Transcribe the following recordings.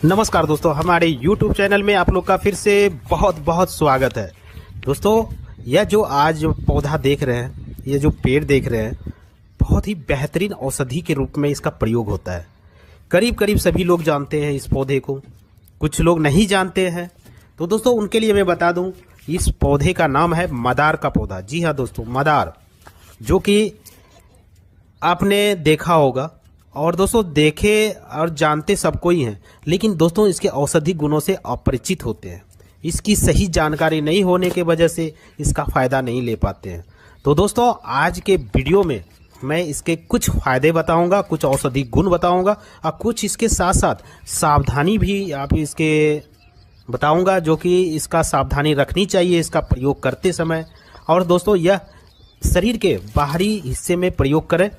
नमस्कार दोस्तों, हमारे YouTube चैनल में आप लोग का फिर से बहुत बहुत स्वागत है। दोस्तों, यह जो आज पौधा देख रहे हैं, ये जो पेड़ देख रहे हैं, बहुत ही बेहतरीन औषधि के रूप में इसका प्रयोग होता है। करीब करीब सभी लोग जानते हैं इस पौधे को, कुछ लोग नहीं जानते हैं। तो दोस्तों, उनके लिए मैं बता दूं, इस पौधे का नाम है मदार का पौधा। जी हाँ दोस्तों, मदार, जो कि आपने देखा होगा। और दोस्तों, देखे और जानते सबको ही हैं, लेकिन दोस्तों इसके औषधि गुणों से अपरिचित होते हैं। इसकी सही जानकारी नहीं होने के वजह से इसका फ़ायदा नहीं ले पाते हैं। तो दोस्तों, आज के वीडियो में मैं इसके कुछ फ़ायदे बताऊंगा, कुछ औषधि गुण बताऊंगा और कुछ इसके साथ साथ सावधानी भी आप इसके बताऊंगा, जो कि इसका सावधानी रखनी चाहिए इसका प्रयोग करते समय। और दोस्तों, यह शरीर के बाहरी हिस्से में प्रयोग करें,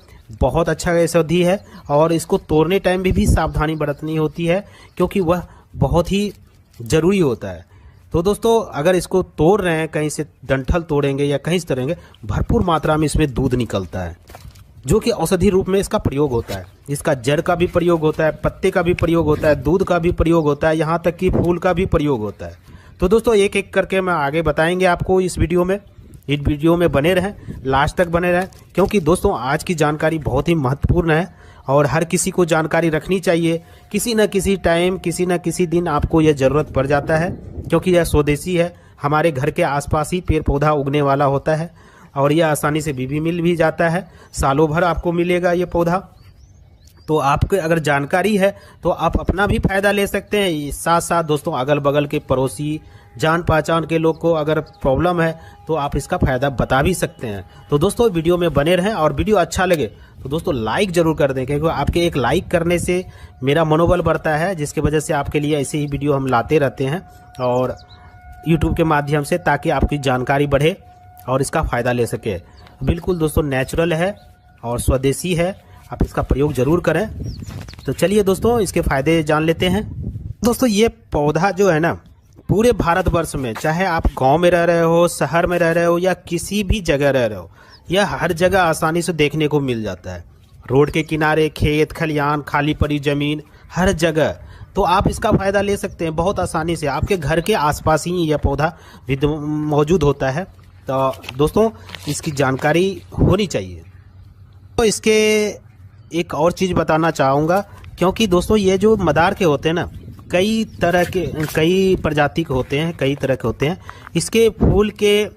बहुत अच्छा औषधि है। और इसको तोड़ने टाइम भी सावधानी बरतनी होती है, क्योंकि वह बहुत ही ज़रूरी होता है। तो दोस्तों, अगर इसको तोड़ रहे हैं, कहीं से डंठल तोड़ेंगे या कहीं से तोड़ेंगे, भरपूर मात्रा में इसमें दूध निकलता है, जो कि औषधि रूप में इसका प्रयोग होता है। इसका जड़ का भी प्रयोग होता है, पत्ते का भी प्रयोग होता है, दूध का भी प्रयोग होता है, यहाँ तक कि फूल का भी प्रयोग होता है। तो दोस्तों, एक एक करके मैं आगे बताएंगे आपको इस वीडियो में। इस वीडियो में बने रहें, लास्ट तक बने रहें, क्योंकि दोस्तों आज की जानकारी बहुत ही महत्वपूर्ण है और हर किसी को जानकारी रखनी चाहिए। किसी न किसी टाइम, किसी न किसी दिन आपको यह ज़रूरत पड़ जाता है, क्योंकि यह स्वदेशी है। हमारे घर के आसपास ही पेड़ पौधा उगने वाला होता है और यह आसानी से भी मिल भी जाता है। सालों भर आपको मिलेगा ये पौधा। तो आपके अगर जानकारी है तो आप अपना भी फ़ायदा ले सकते हैं। साथ साथ दोस्तों, अगल बगल के पड़ोसी, जान पहचान के लोग को अगर प्रॉब्लम है तो आप इसका फ़ायदा बता भी सकते हैं। तो दोस्तों, वीडियो में बने रहें और वीडियो अच्छा लगे तो दोस्तों लाइक ज़रूर कर दें, क्योंकि आपके एक लाइक करने से मेरा मनोबल बढ़ता है, जिसकी वजह से आपके लिए ऐसे ही वीडियो हम लाते रहते हैं और यूट्यूब के माध्यम से, ताकि आपकी जानकारी बढ़े और इसका फ़ायदा ले सके। बिल्कुल दोस्तों, नेचुरल है और स्वदेशी है, आप इसका प्रयोग ज़रूर करें। तो चलिए दोस्तों, इसके फ़ायदे जान लेते हैं। दोस्तों, ये पौधा जो है ना, पूरे भारतवर्ष में, चाहे आप गांव में रह रहे हो, शहर में रह रहे हो या किसी भी जगह रह रहे हो, यह हर जगह आसानी से देखने को मिल जाता है। रोड के किनारे, खेत खलियान, खाली पड़ी ज़मीन, हर जगह। तो आप इसका फ़ायदा ले सकते हैं बहुत आसानी से। आपके घर के आसपास ही यह पौधा मौजूद होता है। तो दोस्तों, इसकी जानकारी होनी चाहिए। तो इसके एक और चीज़ बताना चाहूँगा, क्योंकि दोस्तों ये जो मदार के होते हैं ना, कई तरह के, कई प्रजाति के होते हैं, कई तरह के होते हैं। इसके फूल के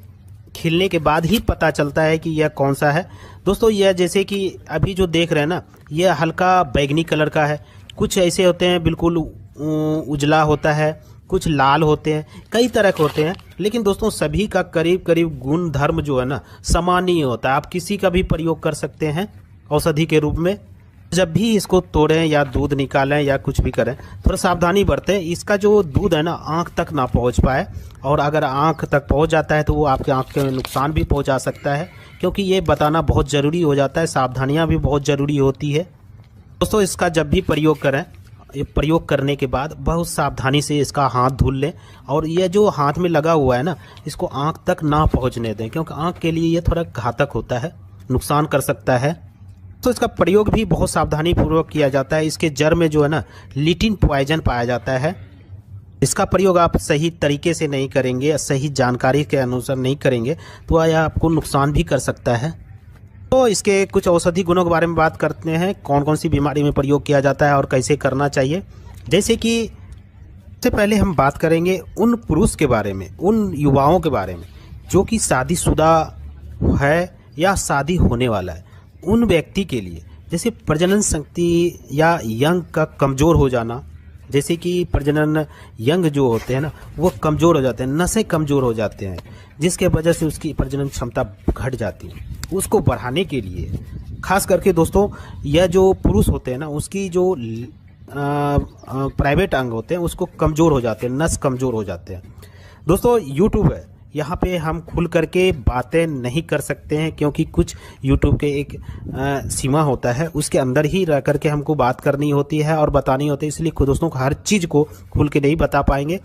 खिलने के बाद ही पता चलता है कि यह कौन सा है। दोस्तों, यह जैसे कि अभी जो देख रहे हैं ना, यह हल्का बैगनी कलर का है। कुछ ऐसे होते हैं बिल्कुल उजला होता है, कुछ लाल होते हैं, कई तरह के होते हैं। लेकिन दोस्तों, सभी का करीब करीब गुण धर्म जो है ना, समान ही होता है। आप किसी का भी प्रयोग कर सकते हैं औषधि के रूप में। जब भी इसको तोड़ें या दूध निकालें या कुछ भी करें, थोड़ा सावधानी बरतें। इसका जो दूध है ना, आँख तक ना पहुंच पाए, और अगर आँख तक पहुंच जाता है तो वो आपके आँख के नुकसान भी पहुंचा सकता है, क्योंकि ये बताना बहुत ज़रूरी हो जाता है। सावधानियां भी बहुत ज़रूरी होती है। दोस्तों, इसका जब भी प्रयोग करें, ये प्रयोग करने के बाद बहुत सावधानी से इसका हाथ धुल लें, और ये जो हाथ में लगा हुआ है ना, इसको आँख तक ना पहुँचने दें, क्योंकि आँख के लिए ये थोड़ा घातक होता है, नुकसान कर सकता है। तो इसका प्रयोग भी बहुत सावधानी पूर्वक किया जाता है। इसके जड़ में जो है ना, लिटिन पॉइजन पाया जाता है। इसका प्रयोग आप सही तरीके से नहीं करेंगे, सही जानकारी के अनुसार नहीं करेंगे, तो यह आपको नुकसान भी कर सकता है। तो इसके कुछ औषधि गुणों के बारे में बात करते हैं, कौन कौन सी बीमारी में प्रयोग किया जाता है और कैसे करना चाहिए। जैसे कि सबसे पहले हम बात करेंगे उन पुरुष के बारे में, उन युवाओं के बारे में जो कि शादीशुदा है या शादी होने वाला है। उन व्यक्ति के लिए, जैसे प्रजनन शक्ति या यंग का कमज़ोर हो जाना, जैसे कि प्रजनन यंग जो होते हैं ना, वो कमज़ोर हो जाते हैं, नसें कमज़ोर हो जाते हैं, जिसके वजह से उसकी प्रजनन क्षमता घट जाती है। उसको बढ़ाने के लिए खास करके दोस्तों, यह जो पुरुष होते हैं ना, उसकी जो प्राइवेट अंग होते हैं उसको कमज़ोर हो जाते हैं, नस कमज़ोर हो जाते हैं। दोस्तों, यूट्यूब है, यहाँ पे हम खुल करके बातें नहीं कर सकते हैं, क्योंकि कुछ यूट्यूब के एक सीमा होता है, उसके अंदर ही रह करके हमको बात करनी होती है और बतानी होती है। इसलिए दोस्तों, हर चीज़ को खुल के नहीं बता पाएंगे।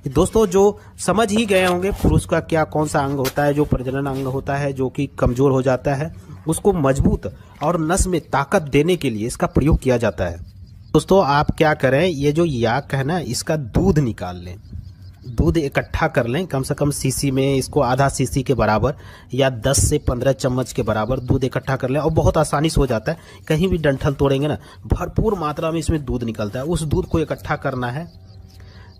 दोस्तों, जो समझ ही गए होंगे पुरुष का क्या कौन सा अंग होता है, जो प्रजनन अंग होता है जो कि कमज़ोर हो जाता है, उसको मजबूत और नस में ताकत देने के लिए इसका प्रयोग किया जाता है। दोस्तों आप क्या करें, ये जो याक है ना, इसका दूध निकाल लें, दूध इकट्ठा कर लें, कम से कम सीसी में इसको आधा सीसी के बराबर या 10 से 15 चम्मच के बराबर दूध इकट्ठा कर लें। और बहुत आसानी से हो जाता है, कहीं भी डंठल तोड़ेंगे ना, भरपूर मात्रा में इसमें दूध निकलता है। उस दूध को इकट्ठा करना है,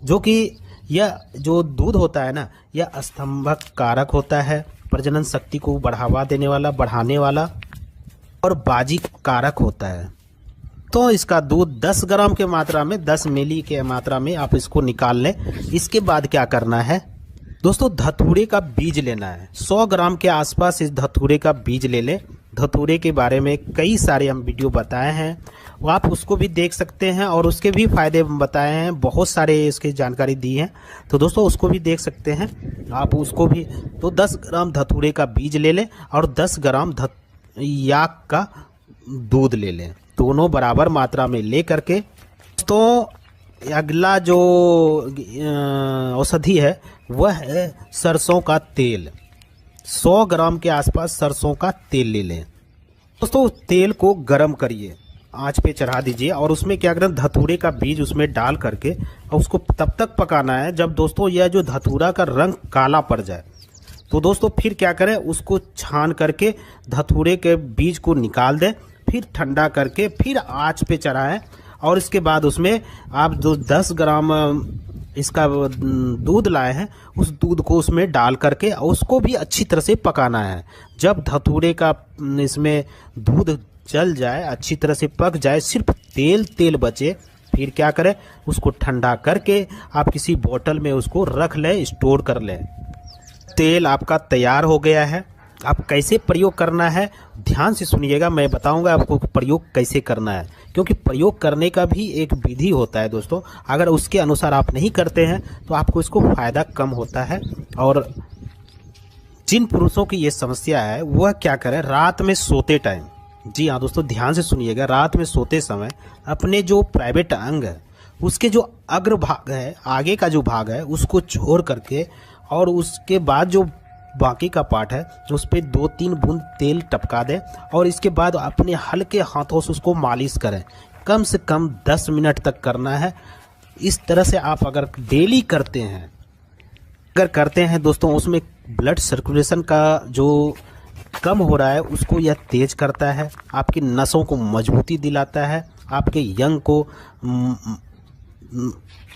जो कि यह जो दूध होता है ना, यह स्तंभक कारक होता है, प्रजनन शक्ति को बढ़ावा देने वाला, बढ़ाने वाला और बाजी कारक होता है। तो इसका दूध 10 ग्राम के मात्रा में, 10 मिली के मात्रा में आप इसको निकाल लें। इसके बाद क्या करना है दोस्तों, धतूरे का बीज लेना है। 100 ग्राम के आसपास इस धतूरे का बीज ले लें। धतूरे के बारे में कई सारे हम वीडियो बताए हैं, वो आप उसको भी देख सकते हैं और उसके भी फायदे बताए हैं, बहुत सारे इसकी जानकारी दी है, तो दोस्तों उसको भी देख सकते हैं आप, उसको भी। तो 10 ग्राम धतूरे का बीज ले लें और 10 ग्राम याक का दूध ले लें, दोनों बराबर मात्रा में ले करके। तो अगला जो औषधि है वह है सरसों का तेल। 100 ग्राम के आसपास सरसों का तेल ले लें। दोस्तों तेल को गरम करिए, आंच पे चढ़ा दीजिए और उसमें क्या करें, धतूरे का बीज उसमें डाल करके और उसको तब तक पकाना है जब दोस्तों यह जो धतूरा का रंग काला पड़ जाए। तो दोस्तों फिर क्या करें, उसको छान करके धतूरे के बीज को निकाल दें, फिर ठंडा करके फिर आंच पे चढ़ाएं और इसके बाद उसमें आप जो 10 ग्राम इसका दूध लाए हैं, उस दूध को उसमें डाल करके उसको भी अच्छी तरह से पकाना है। जब धतूरे का इसमें दूध जल जाए, अच्छी तरह से पक जाए, सिर्फ तेल तेल बचे, फिर क्या करें, उसको ठंडा करके आप किसी बोतल में उसको रख लें, स्टोर कर लें। तेल आपका तैयार हो गया है। आप कैसे प्रयोग करना है ध्यान से सुनिएगा, मैं बताऊंगा आपको प्रयोग कैसे करना है, क्योंकि प्रयोग करने का भी एक विधि होता है दोस्तों। अगर उसके अनुसार आप नहीं करते हैं तो आपको इसको फायदा कम होता है। और जिन पुरुषों की ये समस्या है वह क्या करें, रात में सोते टाइम, जी हाँ दोस्तों ध्यान से सुनिएगा, रात में सोते समय अपने जो प्राइवेट अंग है उसके जो अग्र भाग है, आगे का जो भाग है, उसको छोड़ करके और उसके बाद जो बाकी का पार्ट है उस पर 2-3 बूंद तेल टपका दें और इसके बाद अपने हल्के हाथों से उसको मालिश करें। कम से कम 10 मिनट तक करना है। इस तरह से आप अगर डेली करते हैं दोस्तों, उसमें ब्लड सर्कुलेशन का जो कम हो रहा है उसको यह तेज करता है, आपकी नसों को मजबूती दिलाता है, आपके यंग को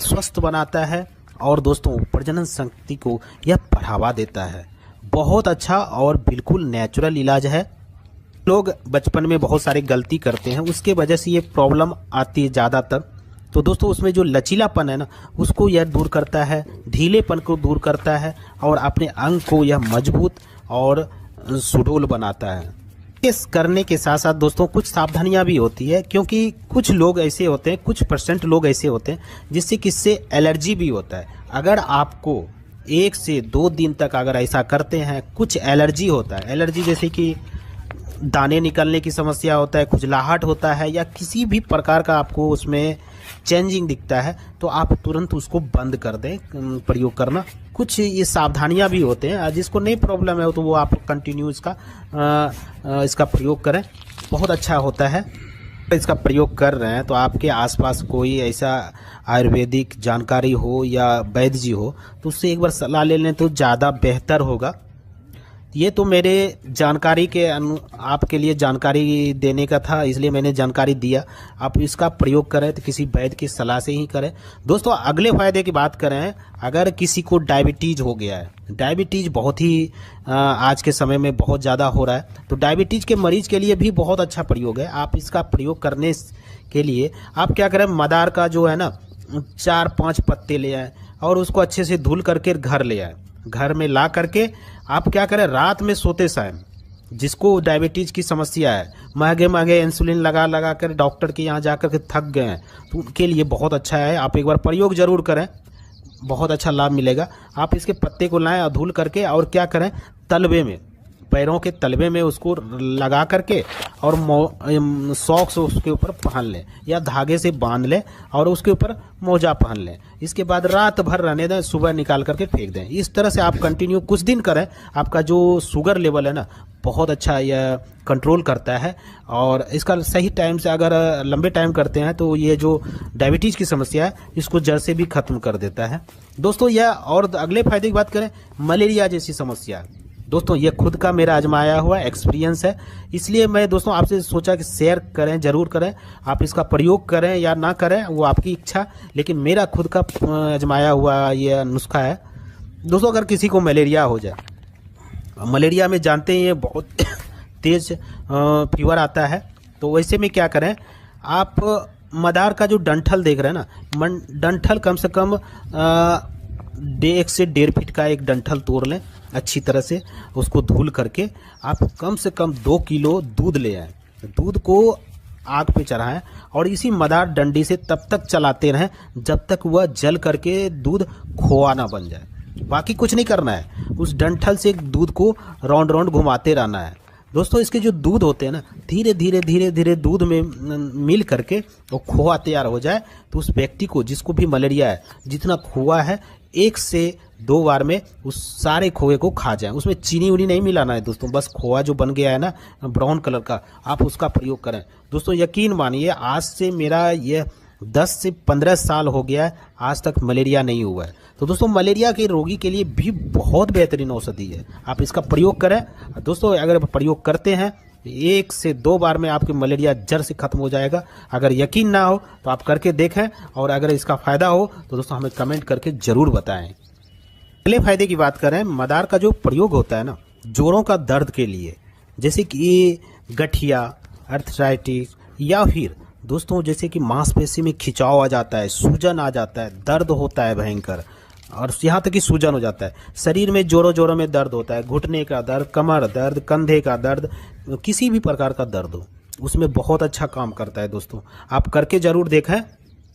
स्वस्थ बनाता है और दोस्तों प्रजनन शक्ति को यह बढ़ावा देता है। बहुत अच्छा और बिल्कुल नेचुरल इलाज है। लोग बचपन में बहुत सारी गलती करते हैं, उसके वजह से ये प्रॉब्लम आती है ज़्यादातर। तो दोस्तों उसमें जो लचीलापन है ना, उसको यह दूर करता है, ढीलेपन को दूर करता है और अपने अंग को यह मजबूत और सुडौल बनाता है। इस करने के साथ साथ दोस्तों कुछ सावधानियां भी होती है, क्योंकि कुछ लोग ऐसे होते हैं, कुछ % लोग ऐसे होते हैं जिससे किससे एलर्जी भी होता है। अगर आपको 1 से 2 दिन तक अगर ऐसा करते हैं, कुछ एलर्जी होता है, एलर्जी जैसे कि दाने निकलने की समस्या होता है, खुजलाहट होता है या किसी भी प्रकार का आपको उसमें चेंजिंग दिखता है, तो आप तुरंत उसको बंद कर दें प्रयोग करना। कुछ ये सावधानियां भी होते हैं, जिसको नहीं प्रॉब्लम है तो वो आप कंटिन्यू इसका प्रयोग करें, बहुत अच्छा होता है। इसका प्रयोग कर रहे हैं तो आपके आसपास कोई ऐसा आयुर्वेदिक जानकारी हो या वैद्य जी हो तो उससे एक बार सलाह ले लें तो ज़्यादा बेहतर होगा। ये तो मेरे जानकारी के आपके लिए जानकारी देने का था, इसलिए मैंने जानकारी दिया। आप इसका प्रयोग करें तो किसी वैद्य की सलाह से ही करें। दोस्तों अगले फायदे की बात करें, अगर किसी को डायबिटीज़ हो गया है, डायबिटीज़ बहुत ही आज के समय में बहुत ज़्यादा हो रहा है, तो डायबिटीज़ के मरीज के लिए भी बहुत अच्छा प्रयोग है। आप इसका प्रयोग करने के लिए आप क्या करें, मदार का जो है ना 4-5 पत्ते ले आए और उसको अच्छे से धुल करके घर ले आए। घर में ला करके आप क्या करें, रात में सोते समय, जिसको डायबिटीज़ की समस्या है, महंगे इंसुलिन लगा कर डॉक्टर के यहाँ जा कर के थक गए हैं, तो उनके लिए बहुत अच्छा है। आप एक बार प्रयोग जरूर करें, बहुत अच्छा लाभ मिलेगा। आप इसके पत्ते को लाएं और धुल करके और क्या करें, तलवे में पैरों के तलवे में उसको लगा करके और सॉक्स उसके ऊपर पहन लें या धागे से बांध लें और उसके ऊपर मोजा पहन लें। इसके बाद रात भर रहने दें, सुबह निकाल करके फेंक दें। इस तरह से आप कंटिन्यू कुछ दिन करें, आपका जो शुगर लेवल है ना बहुत अच्छा यह कंट्रोल करता है। और इसका सही टाइम से अगर लंबे टाइम करते हैं तो ये जो डायबिटीज़ की समस्या है इसको जड़ से भी खत्म कर देता है दोस्तों। यह और अगले फायदे की बात करें, मलेरिया जैसी समस्या दोस्तों, ये खुद का मेरा आजमाया हुआ एक्सपीरियंस है, इसलिए मैं दोस्तों आपसे सोचा कि शेयर करें, जरूर करें। आप इसका प्रयोग करें या ना करें वो आपकी इच्छा, लेकिन मेरा खुद का आजमाया हुआ ये नुस्खा है दोस्तों। अगर किसी को मलेरिया हो जाए, मलेरिया में जानते हैं ये बहुत तेज फीवर आता है, तो वैसे में क्या करें, आप मदार का जो डंठल देख रहे हैं ना, डंठल कम से कम 1 से 1.5 फीट का एक डंठल तोड़ लें अच्छी तरह से, उसको धुल करके आप कम से कम 2 किलो दूध ले आएँ। दूध को आग पे चढ़ाएं और इसी मदार डंडी से तब तक चलाते रहें जब तक वह जल करके दूध खोआ ना बन जाए। बाकी कुछ नहीं करना है, उस डंठल से दूध को राउंड राउंड घुमाते रहना है दोस्तों। इसके जो दूध होते हैं ना, धीरे धीरे धीरे धीरे दूध में मिल करके वो खोआ तैयार हो जाए, तो उस व्यक्ति को जिसको भी मलेरिया है, जितना खोआ है 1 से 2 बार में उस सारे खोए को खा जाए। उसमें चीनी उनी नहीं मिलाना है दोस्तों, बस खोआ जो बन गया है ना ब्राउन कलर का, आप उसका प्रयोग करें दोस्तों। यकीन मानिए आज से मेरा ये 10 से 15 साल हो गया है, आज तक मलेरिया नहीं हुआ है। तो दोस्तों मलेरिया के रोगी के लिए भी बहुत बेहतरीन औषधि है, आप इसका प्रयोग करें दोस्तों। अगर प्रयोग करते हैं 1 से 2 बार में आपके मलेरिया जड़ से खत्म हो जाएगा। अगर यकीन ना हो तो आप करके देखें, और अगर इसका फायदा हो तो दोस्तों हमें कमेंट करके जरूर बताएं। अगले फायदे की बात करें, मदार का जो प्रयोग होता है ना जोड़ों का दर्द के लिए, जैसे कि गठिया, अर्थराइटिस, या फिर दोस्तों जैसे कि मांसपेशी में खिंचाव आ जाता है, सूजन आ जाता है, दर्द होता है भयंकर, और यहाँ तक कि सूजन हो जाता है, शरीर में जोरों जोरों में दर्द होता है, घुटने का दर्द, कमर दर्द, कंधे का दर्द, किसी भी प्रकार का दर्द हो, उसमें बहुत अच्छा काम करता है दोस्तों। आप करके जरूर देखें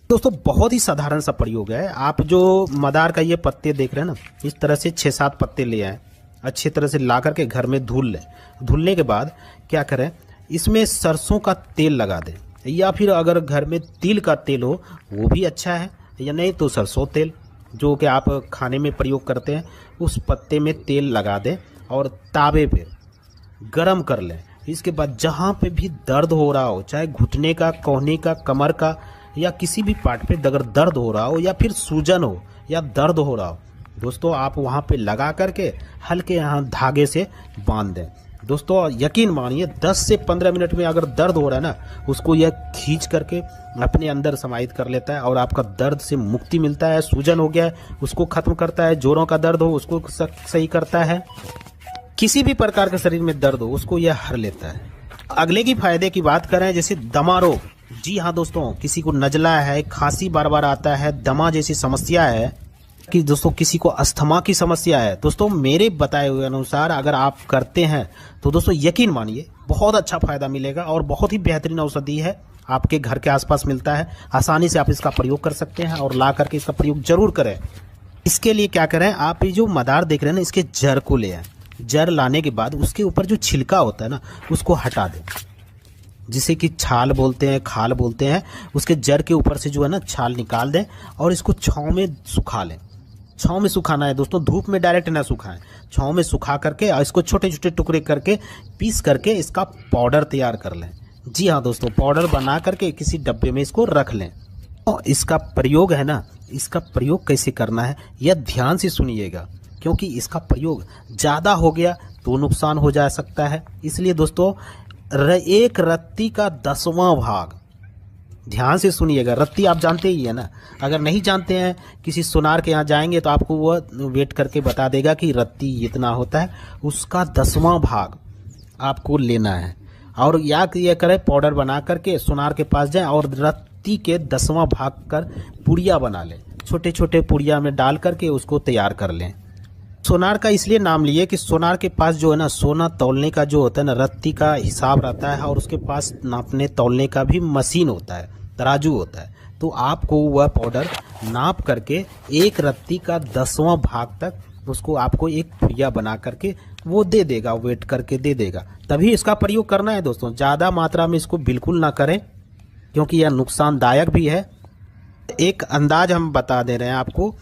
दोस्तों। बहुत ही साधारण सा प्रयोग है। आप जो मदार का ये पत्ते देख रहे हैं ना, इस तरह से 6-7 पत्ते ले आए, अच्छी तरह से ला करके घर में धुल लें। धुलने के बाद क्या करें, इसमें सरसों का तेल लगा दें, या फिर अगर घर में तिल का तेल हो वो भी अच्छा है, या नहीं तो सरसों तेल जो कि आप खाने में प्रयोग करते हैं, उस पत्ते में तेल लगा दें और तावे पे गरम कर लें। इसके बाद जहाँ पे भी दर्द हो रहा हो, चाहे घुटने का, कोहनी का, कमर का, या किसी भी पार्ट पे अगर दर्द हो रहा हो, या फिर सूजन हो या दर्द हो रहा हो दोस्तों, आप वहाँ पे लगा करके हल्के यहाँ धागे से बांध दें दोस्तों। यकीन मानिए 10 से 15 मिनट में अगर दर्द हो रहा है ना, उसको यह खींच करके अपने अंदर समाहित कर लेता है और आपका दर्द से मुक्ति मिलता है। सूजन हो गया है उसको खत्म करता है, जोड़ों का दर्द हो उसको सही करता है, किसी भी प्रकार के शरीर में दर्द हो उसको यह हर लेता है। अगले की फायदे की बात करें, जैसे दमा रोग। जी हाँ दोस्तों, किसी को नजला है, खांसी बार बार आता है, दमा जैसी समस्या है, कि दोस्तों किसी को अस्थमा की समस्या है दोस्तों, मेरे बताए हुए अनुसार अगर आप करते हैं तो दोस्तों यकीन मानिए बहुत अच्छा फायदा मिलेगा, और बहुत ही बेहतरीन औषधि है, आपके घर के आसपास मिलता है, आसानी से आप इसका प्रयोग कर सकते हैं और ला करके इसका प्रयोग जरूर करें। इसके लिए क्या करें, आप ये जो मदार देख रहे हैं ना, इसके जड़ को ले आए। जड़ लाने के बाद उसके ऊपर जो छिलका होता है ना उसको हटा दें, जिसे कि छाल बोलते हैं, खाल बोलते हैं। उसके जड़ के ऊपर से जो है ना छाल निकाल दें और इसको छाँव में सुखा लें। छाँव में सुखाना है दोस्तों, धूप में डायरेक्ट ना सुखाएं, छाँव में सुखा करके और इसको छोटे छोटे टुकड़े करके पीस करके इसका पाउडर तैयार कर लें। जी हाँ दोस्तों, पाउडर बना करके किसी डब्बे में इसको रख लें। और इसका प्रयोग है ना, इसका प्रयोग कैसे करना है यह ध्यान से सुनिएगा, क्योंकि इसका प्रयोग ज़्यादा हो गया तो नुकसान हो जा सकता है। इसलिए दोस्तों एक रत्ती का 10वां भाग, ध्यान से सुनिएगा। रत्ती आप जानते ही है ना, अगर नहीं जानते हैं किसी सोनार के यहाँ जाएंगे तो आपको वह वेट करके बता देगा कि रत्ती इतना होता है, उसका 10वां भाग आपको लेना है। और या ये करें, पाउडर बना करके सोनार के पास जाएं और रत्ती के 10वां भाग कर पुड़िया बना लें, छोटे छोटे पुड़िया में डाल करके उसको तैयार कर लें। सोनार का इसलिए नाम लिए कि सोनार के पास जो है ना सोना तौलने का जो होता है ना, रत्ती का हिसाब रहता है, और उसके पास नापने तौलने का भी मशीन होता है, तराजू होता है। तो आपको वह पाउडर नाप करके एक रत्ती का 10वां भाग तक उसको आपको एक पुड़िया बना करके वो दे देगा, वेट करके दे देगा। तभी इसका प्रयोग करना है दोस्तों। ज़्यादा मात्रा में इसको बिल्कुल ना करें, क्योंकि यह नुकसानदायक भी है। एक अंदाज हम बता दे रहे हैं आपको,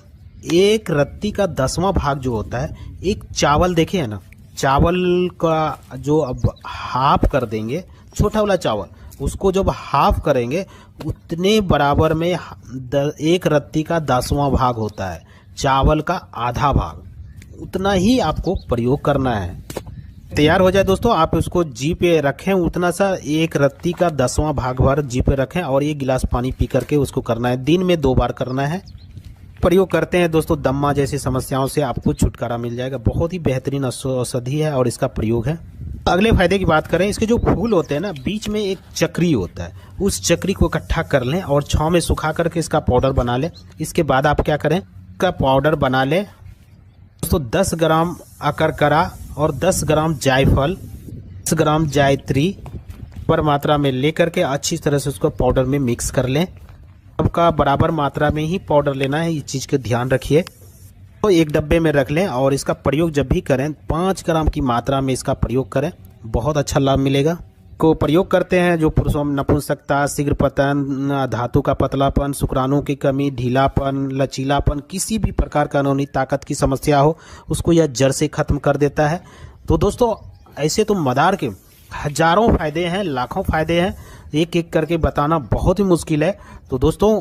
एक रत्ती का 10वां भाग जो होता है, एक चावल देखे है ना, चावल का जो अब हाफ कर देंगे, छोटा वाला चावल, उसको जब हाफ करेंगे उतने बराबर में एक रत्ती का 10वां भाग होता है, चावल का आधा भाग, उतना ही आपको प्रयोग करना है। तैयार हो जाए दोस्तों, आप उसको जी पे रखें, उतना सा एक रत्ती का 10वां भाग भर जी पे रखें और एक गिलास पानी पी करके उसको करना है। दिन में 2 बार करना है। प्रयोग करते हैं दोस्तों, दम्मा जैसी समस्याओं से आपको छुटकारा मिल जाएगा। बहुत ही बेहतरीन औषधि है और इसका प्रयोग है। अगले फायदे की बात करें, इसके जो फूल होते हैं ना, बीच में एक चक्री होता है, उस चक्री को इकट्ठा कर लें और छांव में सुखा करके इसका पाउडर बना लें। इसके बाद आप क्या करें, इसका पाउडर बना लें दोस्तों। 10 ग्राम अकरकरा और 10 ग्राम जायफल, 10 ग्राम जायत्री पर मात्रा में लेकर के अच्छी तरह से उसको पाउडर में मिक्स कर लें। सबका बराबर मात्रा में ही पाउडर लेना है, इस चीज़ का ध्यान रखिए। तो एक डब्बे में रख लें और इसका प्रयोग जब भी करें 5 ग्राम की मात्रा में इसका प्रयोग करें, बहुत अच्छा लाभ मिलेगा। को प्रयोग करते हैं जो पुरुषों में नपुंसकता, शीघ्र पतन, धातु का पतलापन, शुक्राणु की कमी, ढीलापन, लचीलापन, किसी भी प्रकार का कानूनी ताकत की समस्या हो, उसको यह जड़ से खत्म कर देता है। तो दोस्तों ऐसे तो मदार के हजारों फायदे हैं, लाखों फायदे हैं, एक एक करके बताना बहुत ही मुश्किल है। तो दोस्तों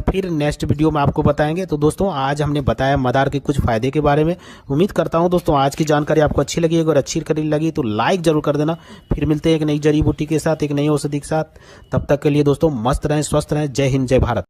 फिर नेक्स्ट वीडियो में आपको बताएंगे। तो दोस्तों आज हमने बताया मदार के कुछ फायदे के बारे में। उम्मीद करता हूं दोस्तों आज की जानकारी आपको अच्छी लगी। अगर अच्छी लगी तो लाइक जरूर कर देना। फिर मिलते हैं एक नई जड़ी बूटी के साथ, एक नई औषधि के साथ। तब तक के लिए दोस्तों मस्त रहें, स्वस्थ रहें। जय हिंद, जय भारत।